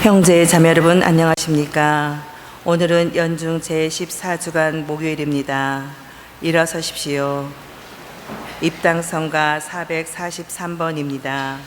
형제 자매 여러분 안녕하십니까? 오늘은 연중 제14주간 목요일입니다. 일어서십시오. 입당성가 443번입니다.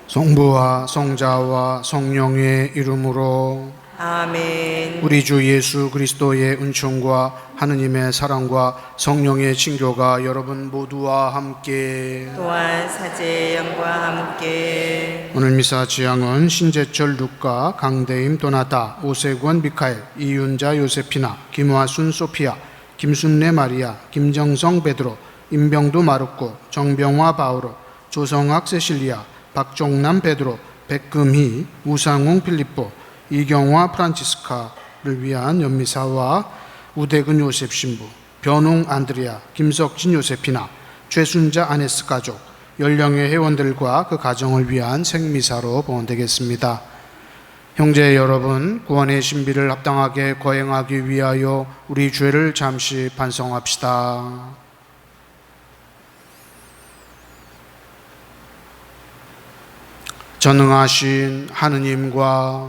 성부와 성자와 성령의 이름으로 아멘. 우리 주 예수 그리스도의 은총과 하느님의 사랑과 성령의 친교가 여러분 모두와 함께 또한 사제의 영과 함께 오늘 미사 지향은 신제철 루카, 강대임 도나타, 오세권 미카엘, 이윤자 요세피나, 김화순 소피아, 김순례 마리아, 김정성 베드로, 임병두 마르코, 정병화 바오로, 조성학 세실리아, 박종남 베드로, 백금희, 우상웅 필리포, 이경화 프란치스카를 위한 연미사와 우대근 요셉 신부, 변웅 안드리아, 김석진 요세피나, 최순자 아네스 가족, 연령의 회원들과 그 가정을 위한 생미사로 봉헌되겠습니다. 형제 여러분, 구원의 신비를 합당하게 거행하기 위하여 우리 죄를 잠시 반성합시다. 전능하신 하느님과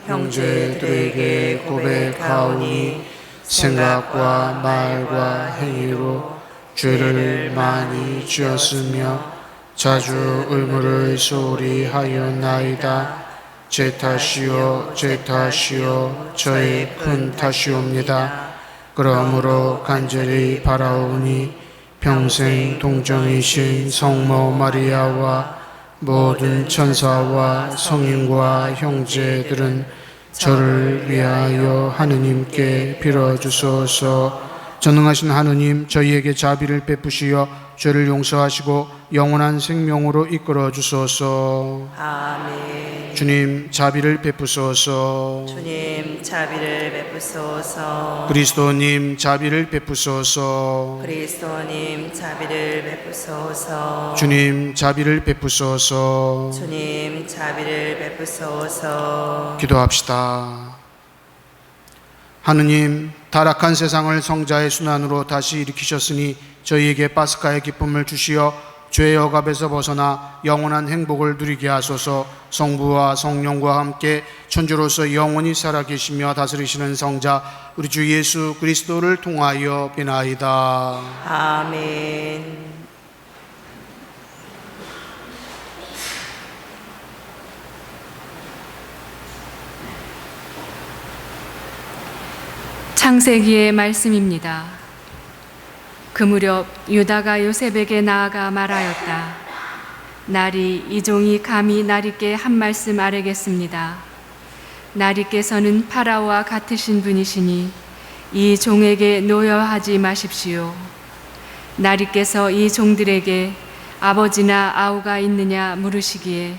형제들에게 고백하오니 생각과 말과 행위로 죄를 많이 지었으며 자주 의무를 소홀히 하였나이다. 제 탓이요 저의 큰 탓이옵니다. 그러므로 간절히 바라오니 평생 동정이신 성모 마리아와 모든 천사와 성인과 형제들은 저를 위하여 하느님께 빌어주소서. 전능하신 하느님, 저희에게 자비를 베푸시어 죄를 용서하시고 영원한 생명으로 이끌어 주소서. 아멘. 주님, 자비를 베푸소서. 주님 자비를 베푸소서. 그리스도님, 자비를 베푸소서. 그리스도님 자비를 베푸소서. 주님, 자비를 베푸소서. 주님 자비를 베푸소서. 기도합시다. 하느님, 타락한 세상을 성자의 순환으로 다시 일으키셨으니 저희에게 파스카의 기쁨을 주시어 죄의 억압에서 벗어나 영원한 행복을 누리게 하소서. 성부와 성령과 함께 천주로서 영원히 살아계시며 다스리시는 성자 우리 주 예수 그리스도를 통하여 비나이다. 아멘. 창세기의 말씀입니다. 그 무렵 유다가 요셉에게 나아가 말하였다. 나리 이 종이 감히 나리께 한 말씀 아뢰겠습니다. 나리께서는 파라오와 같으신 분이시니 이 종에게 노여하지 마십시오. 나리께서 이 종들에게 아버지나 아우가 있느냐 물으시기에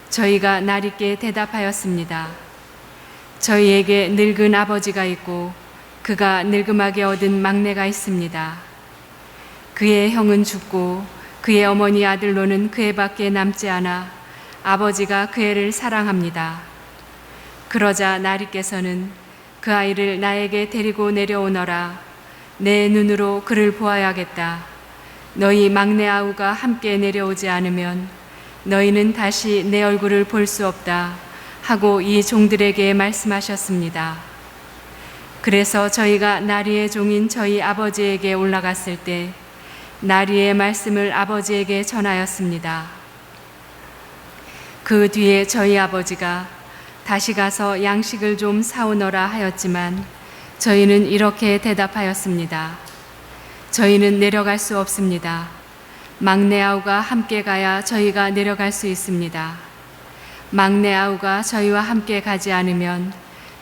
저희가 나리께 대답하였습니다. 저희에게 늙은 아버지가 있고 그가 늙음하게 얻은 막내가 있습니다. 그의 형은 죽고 그의 어머니 아들로는 그 애밖에 남지 않아 아버지가 그 애를 사랑합니다. 그러자 나리께서는 그 아이를 나에게 데리고 내려오너라. 내 눈으로 그를 보아야겠다. 너희 막내 아우가 함께 내려오지 않으면 너희는 다시 내 얼굴을 볼 수 없다 하고 이 종들에게 말씀하셨습니다. 그래서 저희가 나리의 종인 저희 아버지에게 올라갔을 때 나리의 말씀을 아버지에게 전하였습니다. 그 뒤에 저희 아버지가 다시 가서 양식을 좀 사오너라 하였지만 저희는 이렇게 대답하였습니다. 저희는 내려갈 수 없습니다. 막내 아우가 함께 가야 저희가 내려갈 수 있습니다. 막내 아우가 저희와 함께 가지 않으면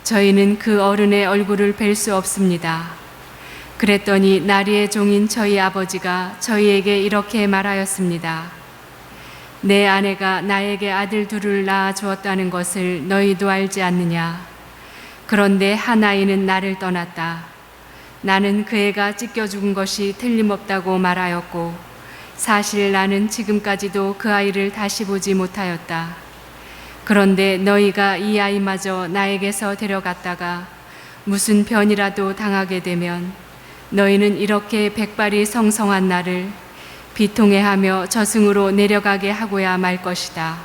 저희는 그 어른의 얼굴을 뵐 수 없습니다. 그랬더니 나리의 종인 저희 아버지가 저희에게 이렇게 말하였습니다. 내 아내가 나에게 아들 둘을 낳아 주었다는 것을 너희도 알지 않느냐? 그런데 한 아이는 나를 떠났다. 나는 그 애가 찢겨 죽은 것이 틀림없다고 말하였고, 사실 나는 지금까지도 그 아이를 다시 보지 못하였다. 그런데 너희가 이 아이마저 나에게서 데려갔다가 무슨 변이라도 당하게 되면 너희는 이렇게 백발이 성성한 나를 비통해하며 저승으로 내려가게 하고야 말 것이다.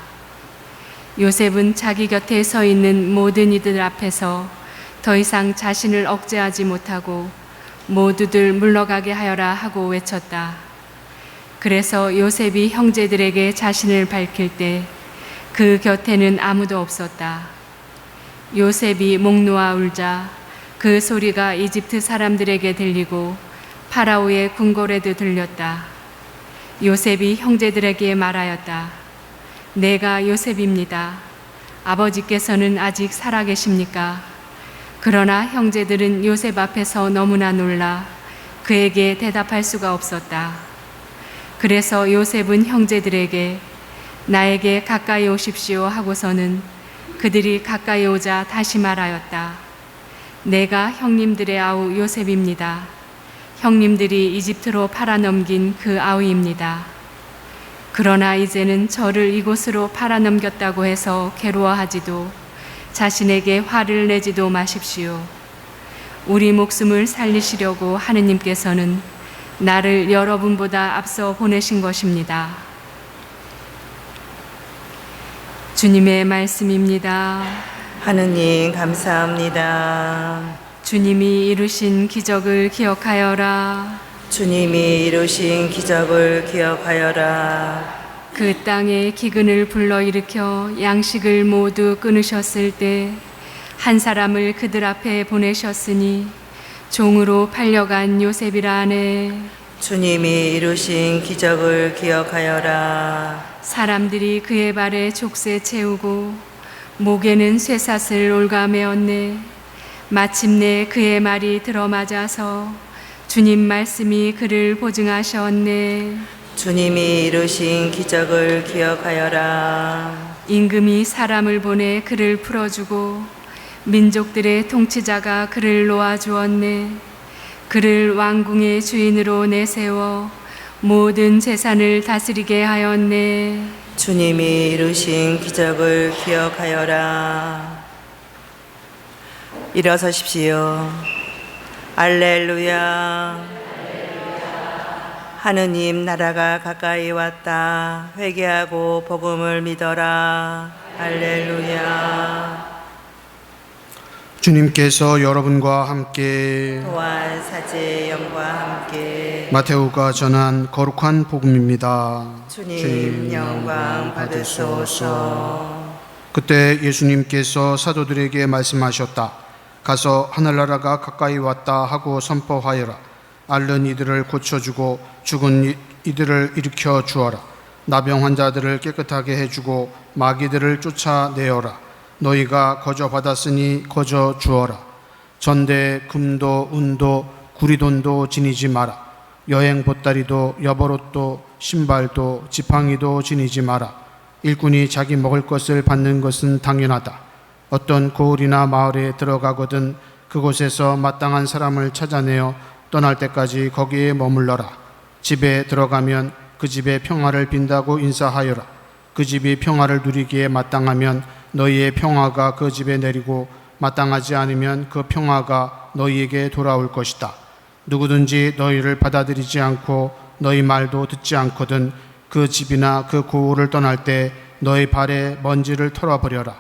요셉은 자기 곁에 서 있는 모든 이들 앞에서 더 이상 자신을 억제하지 못하고 모두들 물러가게 하여라 하고 외쳤다. 그래서 요셉이 형제들에게 자신을 밝힐 때 그 곁에는 아무도 없었다. 요셉이 목 놓아 울자 그 소리가 이집트 사람들에게 들리고 파라오의 궁궐에도 들렸다. 요셉이 형제들에게 말하였다. 내가 요셉입니다. 아버지께서는 아직 살아계십니까? 그러나 형제들은 요셉 앞에서 너무나 놀라 그에게 대답할 수가 없었다. 그래서 요셉은 형제들에게 나에게 가까이 오십시오 하고서는 그들이 가까이 오자 다시 말하였다. 내가 형님들의 아우 요셉입니다. 형님들이 이집트로 팔아넘긴 그 아우입니다. 그러나 이제는 저를 이곳으로 팔아넘겼다고 해서 괴로워하지도 자신에게 화를 내지도 마십시오. 우리 목숨을 살리시려고 하느님께서는 나를 여러분보다 앞서 보내신 것입니다. 주님의 말씀입니다. 하느님 감사합니다. 주님이 이루신 기적을 기억하여라. 주님이 이루신 기적을 기억하여라. 그 땅에 기근을 불러일으켜 양식을 모두 끊으셨을 때 한 사람을 그들 앞에 보내셨으니 종으로 팔려간 요셉이라 하네. 주님이 이루신 기적을 기억하여라. 사람들이 그의 발에 족쇄 채우고 목에는 쇠사슬 올가매었네. 마침내 그의 말이 들어맞아서 주님 말씀이 그를 보증하셨네. 주님이 이루신 기적을 기억하여라. 임금이 사람을 보내 그를 풀어주고 민족들의 통치자가 그를 놓아주었네. 그를 왕궁의 주인으로 내세워 모든 재산을 다스리게 하였네. 주님이 이루신 기적을 기억하여라. 일어서십시오. 알렐루야. 하느님 나라가 가까이 왔다. 회개하고 복음을 믿어라. 할렐루야. 주님께서 여러분과 함께 또한 사제의 영과 함께 마테오가 전한 거룩한 복음입니다. 주님 영광 받으소서. 그때 예수님께서 사도들에게 말씀하셨다. 가서 하늘나라가 가까이 왔다 하고 선포하여라. 앓는 이들을 고쳐주고 죽은 이들을 일으켜 주어라. 나병 환자들을 깨끗하게 해주고 마귀들을 쫓아내어라. 너희가 거저 받았으니 거저 주어라. 전대 금도 은도 구리돈도 지니지 마라. 여행 보따리도 여벌옷도 신발도 지팡이도 지니지 마라. 일꾼이 자기 먹을 것을 받는 것은 당연하다. 어떤 고을이나 마을에 들어가거든 그곳에서 마땅한 사람을 찾아내어 떠날 때까지 거기에 머물러라. 집에 들어가면 그 집에 평화를 빈다고 인사하여라. 그 집이 평화를 누리기에 마땅하면 너희의 평화가 그 집에 내리고 마땅하지 않으면 그 평화가 너희에게 돌아올 것이다. 누구든지 너희를 받아들이지 않고 너희 말도 듣지 않거든 그 집이나 그 고을을 떠날 때 너희 발에 먼지를 털어버려라.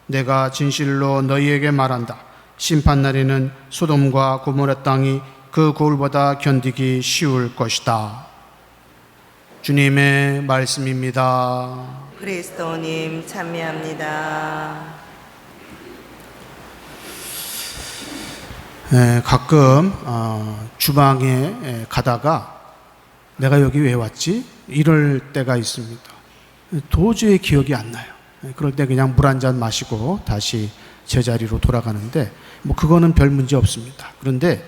내가 진실로 너희에게 말한다. 심판날에는 소돔과 고모라 땅이 그 고을보다 견디기 쉬울 것이다. 주님의 말씀입니다. 그리스도님 찬미합니다. 가끔 주방에 가다가 내가 여기 왜 왔지? 이럴 때가 있습니다. 도저히 기억이 안 나요. 그럴 때 그냥 물 한 잔 마시고 다시 제자리로 돌아가는데 뭐 그거는 별 문제 없습니다. 그런데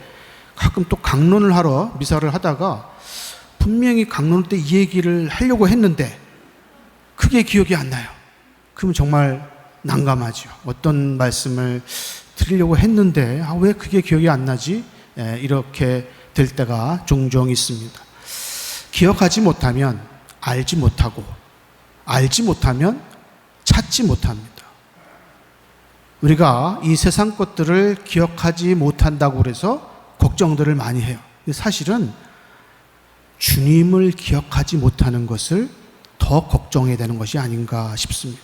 가끔 또 강론을 하러 미사를 하다가 분명히 강론 때 이 얘기를 하려고 했는데 그게 기억이 안 나요. 그러면 정말 난감하죠. 어떤 말씀을 드리려고 했는데 왜 그게 기억이 안 나지? 이렇게 될 때가 종종 있습니다. 기억하지 못하면 알지 못하고, 알지 못하면 찾지 못합니다. 우리가 이 세상 것들을 기억하지 못한다고 그래서 걱정들을 많이 해요. 사실은 주님을 기억하지 못하는 것을 더 걱정해야 되는 것이 아닌가 싶습니다.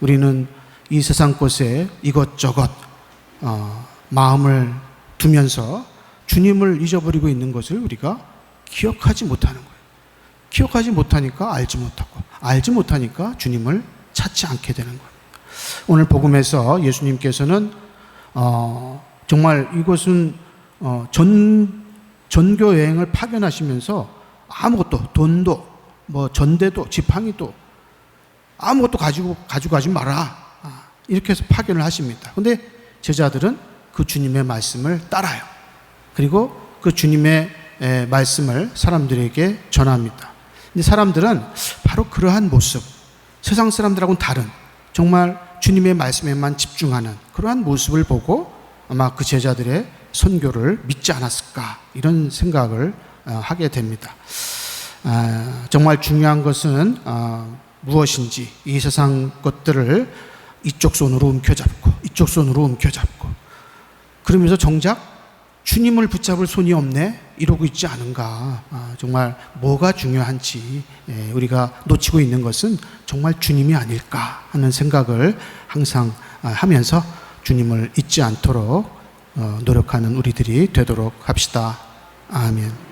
우리는 이 세상 것에 이것저것 마음을 두면서 주님을 잊어버리고 있는 것을 우리가 기억하지 못하는 거예요. 기억하지 못하니까 알지 못하고, 알지 못하니까 주님을 찾지 않게 되는 거예요. 오늘 복음에서 예수님께서는 정말 이것은 전교 여행을 파견하시면서 아무것도, 돈도 뭐 전대도 지팡이도 아무것도 가지고 마라, 이렇게 해서 파견을 하십니다. 그런데 제자들은 그 주님의 말씀을 따라요. 그리고 그 주님의 말씀을 사람들에게 전합니다. 근데 사람들은 바로 그러한 모습, 세상 사람들하고는 다른, 정말 주님의 말씀에만 집중하는 그러한 모습을 보고 아마 그 제자들의 선교를 믿지 않았을까, 이런 생각을 하게 됩니다. 정말 중요한 것은 무엇인지, 이 세상 것들을 이쪽 손으로 움켜잡고 이쪽 손으로 움켜잡고 그러면서 정작 주님을 붙잡을 손이 없네, 이러고 있지 않은가. 정말 뭐가 중요한지 우리가 놓치고 있는 것은 정말 주님이 아닐까 하는 생각을 항상 하면서 주님을 잊지 않도록 노력하는 우리들이 되도록 합시다. 아멘.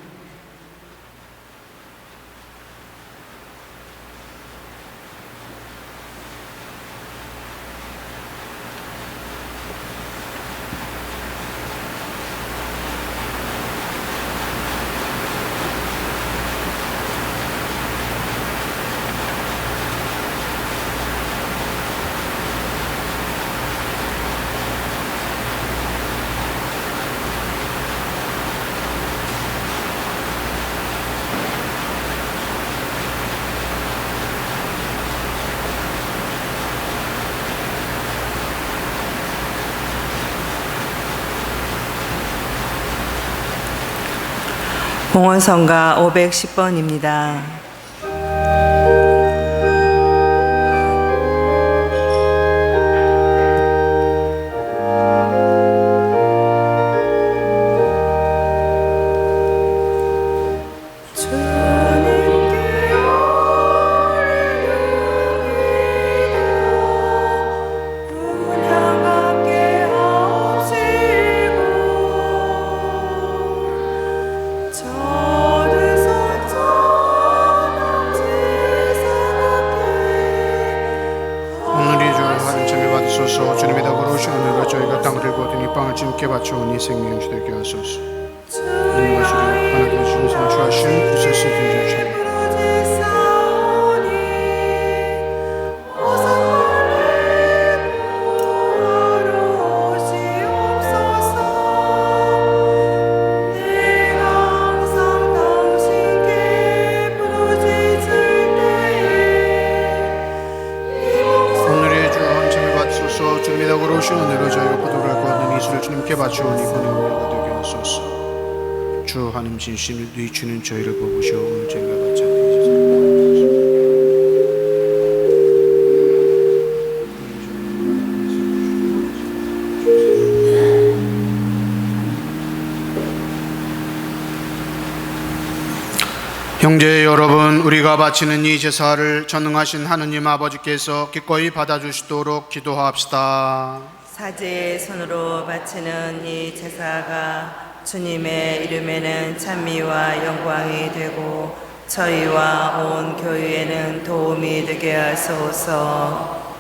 봉헌성가 510번입니다. 주님의 덕으로 오신 오늘과 저희가 땅을 들고 얻은 이 빵을 주님께 바쳐오니 생명 주되게 하소서. 주님 마시고 하나님의 주신 성취하신 구세스 등주시옵소서. 주님의 덕으로 오신 오늘로 저희가 포도를 얻는 이수를 주님께 바치오니 본의 은혜가 되게 하소서. 주 하나님 진심을 네 주는 저희를 보시오. 오늘 저희가 받지 형제 여러분, 우리가 바치는 이 제사를 전능하신 하느님 아버지께서 기꺼이 받아주시도록 기도합시다. 사제의 손으로 바치는 이 제사가 주님의 이름에는 찬미와 영광이 되고 저희와 온 교회에는 도움이 되게 하소서.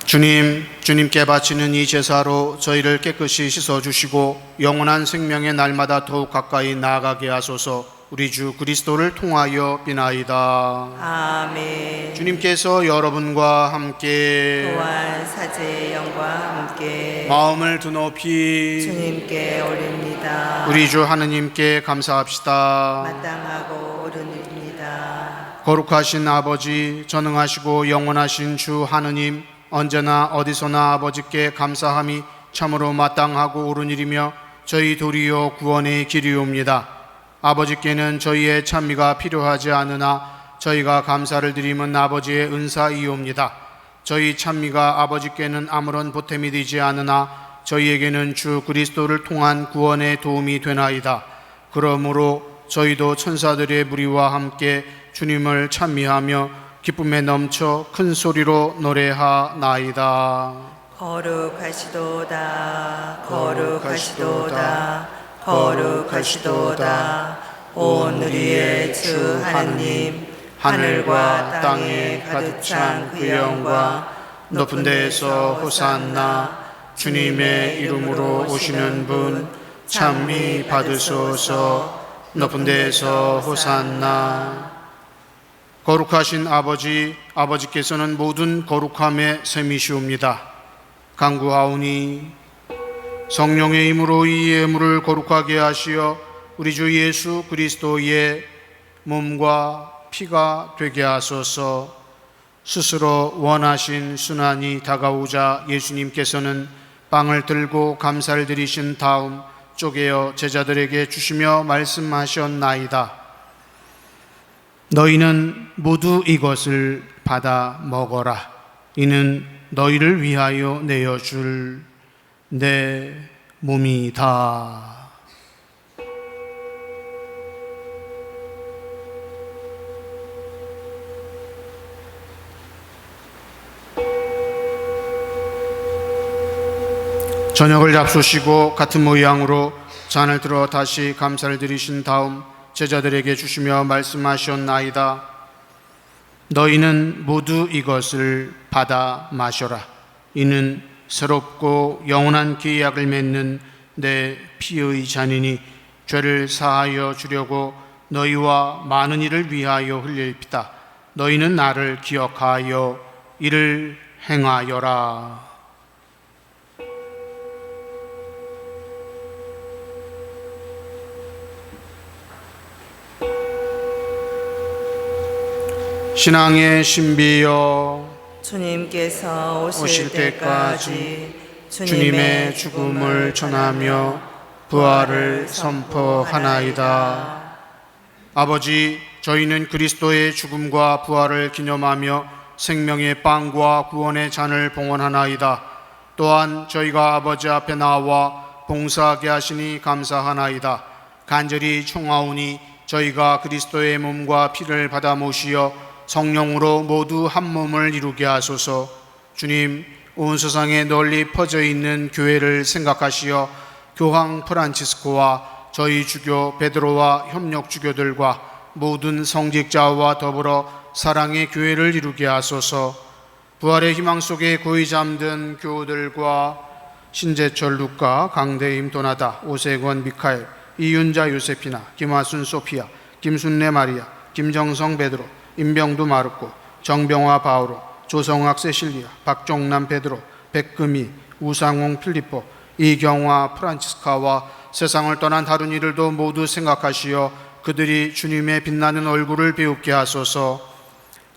주님께 바치는 이 제사로 저희를 깨끗이 씻어주시고 영원한 생명의 날마다 더욱 가까이 나아가게 하소서. 우리 주 그리스도를 통하여 비나이다. 아멘. 주님께서 여러분과 함께 또한 사제의 영과 함께 마음을 드높이 주님께 올립니다. 우리 주 하느님께 감사합시다. 마땅하고 옳은 일입니다. 거룩하신 아버지, 전능하시고 영원하신 주 하느님, 언제나 어디서나 아버지께 감사함이 참으로 마땅하고 옳은 일이며 저희 도리어 구원의 길이옵니다. 아버지께는 저희의 찬미가 필요하지 않으나 저희가 감사를 드림은 아버지의 은사이옵니다. 저희 찬미가 아버지께는 아무런 보탬이 되지 않으나 저희에게는 주 그리스도를 통한 구원의 도움이 되나이다. 그러므로 저희도 천사들의 무리와 함께 주님을 찬미하며 기쁨에 넘쳐 큰 소리로 노래하나이다. 거룩하시도다 거룩하시도다 거룩하시도다 온 우리의 주 하느님 하늘과 땅에 가득 찬 그 영과 높은 데에서 호산나 주님의 이름으로 오시는 분 찬미 받으소서. 높은 데에서 호산나. 거룩하신 아버지, 아버지께서는 모든 거룩함의 셈이시옵니다. 간구하오니 성령의 힘으로 이 예물을 거룩하게 하시어 우리 주 예수 그리스도의 몸과 피가 되게 하소서. 스스로 원하신 순환이 다가오자 예수님께서는 빵을 들고 감사를 드리신 다음 쪼개어 제자들에게 주시며 말씀하셨나이다. 너희는 모두 이것을 받아 먹어라. 이는 너희를 위하여 내어줄 내 몸이다. 저녁을 잡수시고 같은 모양으로 잔을 들어 다시 감사를 드리신 다음 제자들에게 주시며 말씀하셨나이다. 너희는 모두 이것을 받아 마셔라. 이는 새롭고 영원한 계약을 맺는 내 피의 잔이니 죄를 사하여 주려고 너희와 많은 이를 위하여 흘릴 피다. 너희는 나를 기억하여 이를 행하여라. 신앙의 신비여, 주님께서 오실 오실 때까지 때까지 주님의 죽음을 전하며 부활을 선포하나이다. 아버지, 저희는 그리스도의 죽음과 부활을 기념하며 생명의 빵과 구원의 잔을 봉헌하나이다. 또한 저희가 아버지 앞에 나와 봉사하게 하시니 감사하나이다. 간절히 청하오니 저희가 그리스도의 몸과 피를 받아 모시어 성령으로 모두 한 몸을 이루게 하소서. 주님, 온 세상에 널리 퍼져 있는 교회를 생각하시어 교황 프란치스코와 저희 주교 베드로와 협력 주교들과 모든 성직자와 더불어 사랑의 교회를 이루게 하소서. 부활의 희망 속에 고이 잠든 교우들과 신재철 루카, 강대임 도나다, 오세권 미카엘, 이윤자 요세피나, 김화순 소피아, 김순례 마리아, 김정성 베드로, 임병두 마르코, 정병화 바오로, 조성학 세실리아, 박종남 베드로, 백금희, 우상홍 필리포, 이경화 프란치스카와 세상을 떠난 다른 이들도 모두 생각하시어 그들이 주님의 빛나는 얼굴을 배웁게 하소서.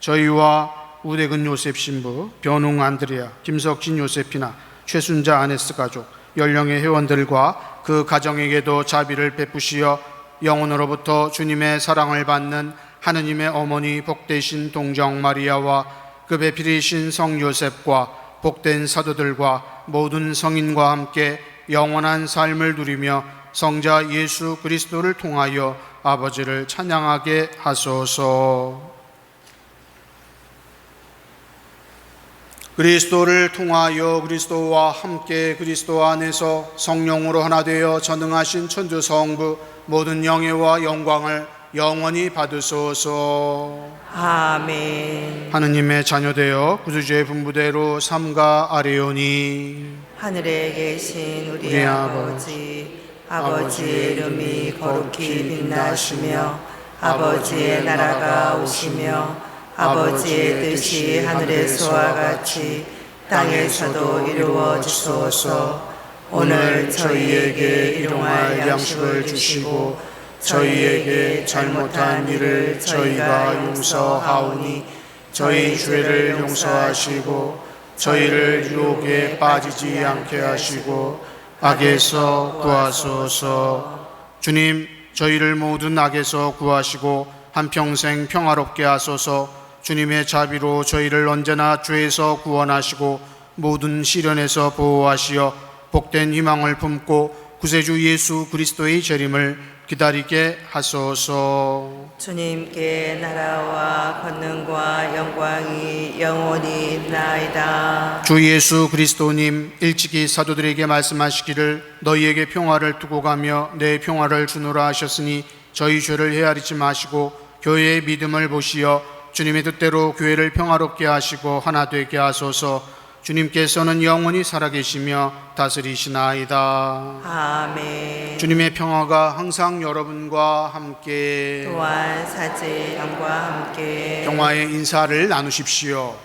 저희와 우대근 요셉 신부, 변웅 안드레아, 김석진 요세피나, 최순자 아네스 가족, 연령의 회원들과 그 가정에게도 자비를 베푸시어 영혼으로부터 주님의 사랑을 받는 하느님의 어머니 복되신 동정 마리아와 그 배필이신 성 요셉과 복된 사도들과 모든 성인과 함께 영원한 삶을 누리며 성자 예수 그리스도를 통하여 아버지를 찬양하게 하소서. 그리스도를 통하여 그리스도와 함께 그리스도 안에서 성령으로 하나 되어 전능하신 천주 성부 모든 영예와 영광을 영원히 받으소서. 아멘. 하느님의 자녀되어 구주주의 분부대로 삼가 아뢰오니 하늘에 계신 우리 우리 아버지, 아버지의 이름이 거룩히 빛나시며 아버지의 나라가 오시며 아버지의 뜻이 하늘에서와 같이 땅에서도 이루어지소서. 오늘 저희에게 일용할 양식을 주시고 저희에게 잘못한 일을 저희가 용서하오니 저희 죄를 용서하시고 저희를 유혹에 빠지지 않게 하시고 악에서 구하소서. 주님, 저희를 모든 악에서 구하시고 한평생 평화롭게 하소서. 주님의 자비로 저희를 언제나 죄에서 구원하시고 모든 시련에서 보호하시어 복된 희망을 품고 구세주 예수 그리스도의 재림을 기다리게 하소서. 주님께 나라와 권능과 영광이 영원히 있나이다. 주 예수 그리스도님, 일찍이 사도들에게 말씀하시기를 너희에게 평화를 두고 가며 내 평화를 주노라 하셨으니 저희 죄를 헤아리지 마시고 교회의 믿음을 보시어 주님의 뜻대로 교회를 평화롭게 하시고 하나 되게 하소서. 주님께서는 영원히 살아계시며 다스리시나이다. 아멘. 주님의 평화가 항상 여러분과 함께 또한 사제 영과 함께 평화의 인사를 나누십시오.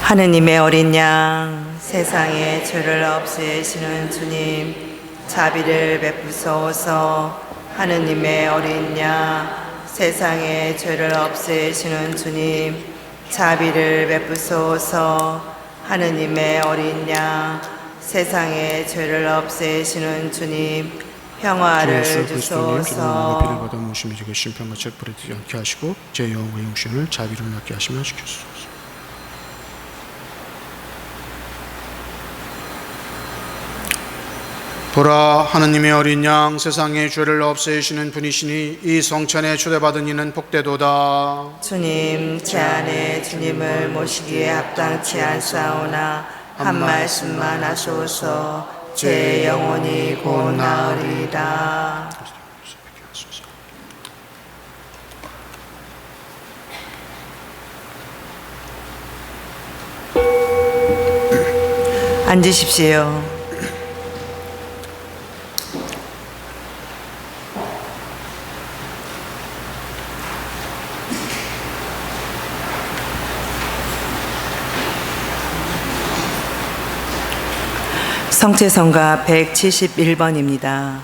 하느님의 어린 양, 세상의 죄를 없애시는 주님, 자비를 베푸소서. 하느님의 어린 양, 세상의 죄를 없애시는 주님, 자비를 베푸소서. 하느님의 어린 양, 세상의 죄를 없애시는 주님, 평화를 주 예수 그리스도님, 주님의 피를 주소서. 받아 모심이 되게 심판과 책벌이지 않게 하시고 제 영혼과 영신을 자비로 낫게 하시며 주옵소서. 보라, 하느님의 어린 양, 세상의 죄를 없애시는 분이시니 이 성찬에 초대받은 이는 복되도다. 주님, 제 안에 주님을 모시기에 합당치 않사오나 한 말씀만 하소서. 제 영혼이 곧 나으리이다. 앉으십시오. 성체성가 171번입니다.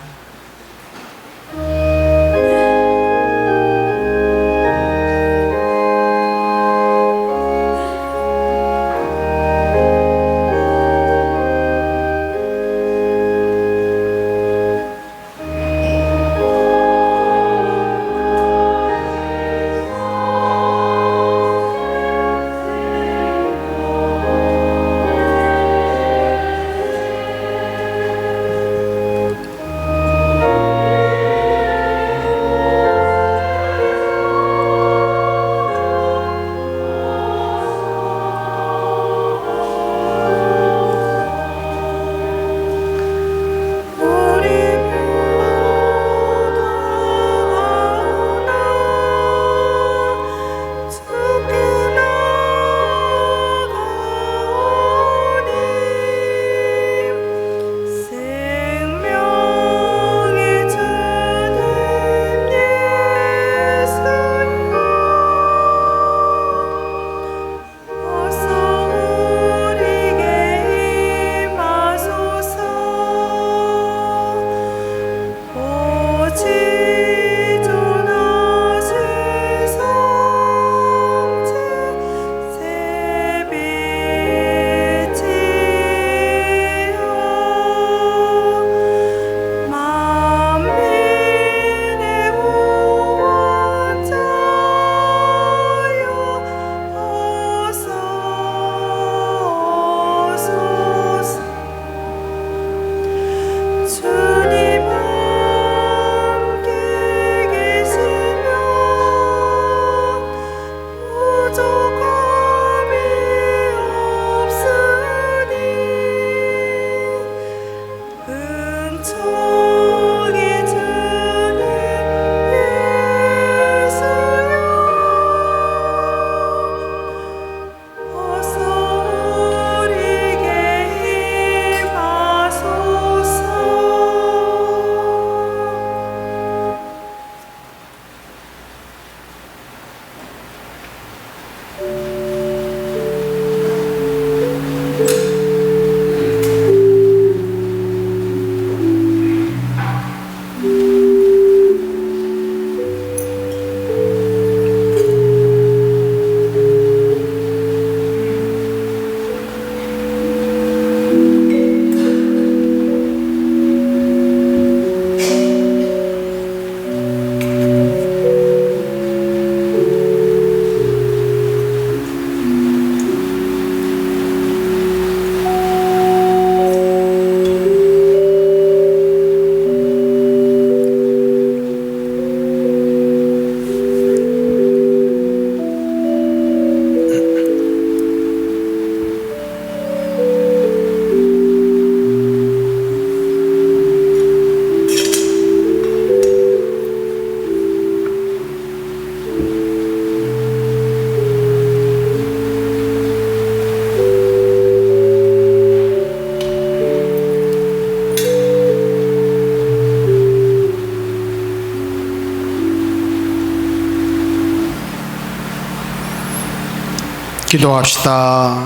기도합시다.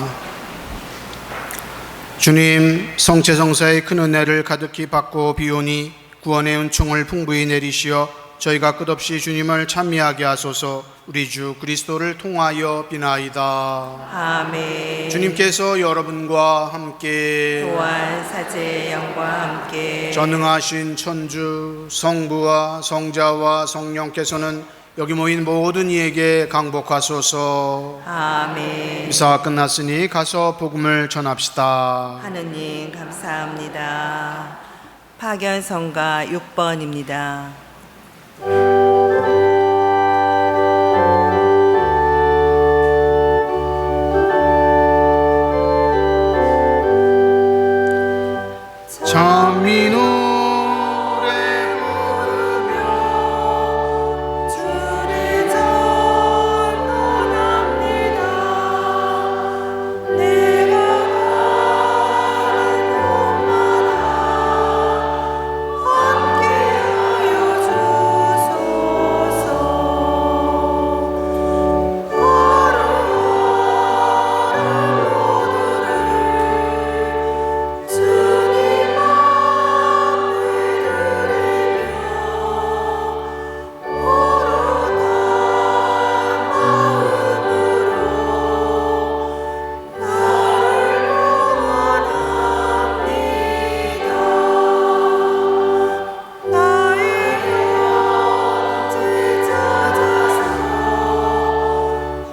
주님, 성체성사의 큰 은혜를 가득히 받고 비오니 구원의 은총을 풍부히 내리시어 저희가 끝없이 주님을 찬미하게 하소서. 우리 주 그리스도를 통하여 비나이다. 아멘. 주님께서 여러분과 함께 또한 사제의 영과 함께 전능하신 천주 성부와 성자와 성령께서는 여기 모인 모든 이에게 강복하소서. 아멘. 미사가 끝났으니 가서 복음을 전합시다. 하느님 감사합니다. 파견성가 6번입니다. 찬미 노래 부르며 주를 전원합니다. 내가 가는 곳마다 함께하여 주소서.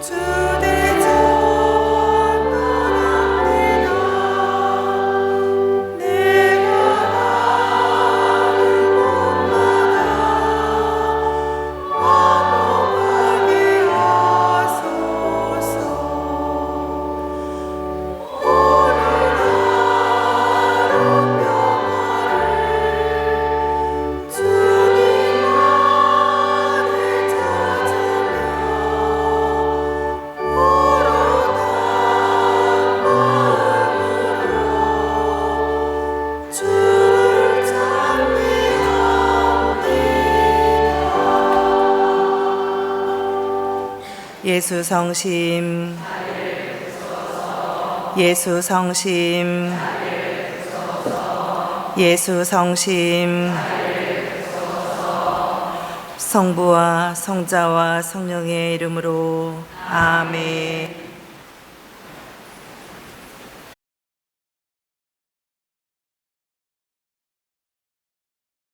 주님 예수 성심, 예수 성심, 예수 성심, 성부와 성자와 성령의 이름으로 아멘.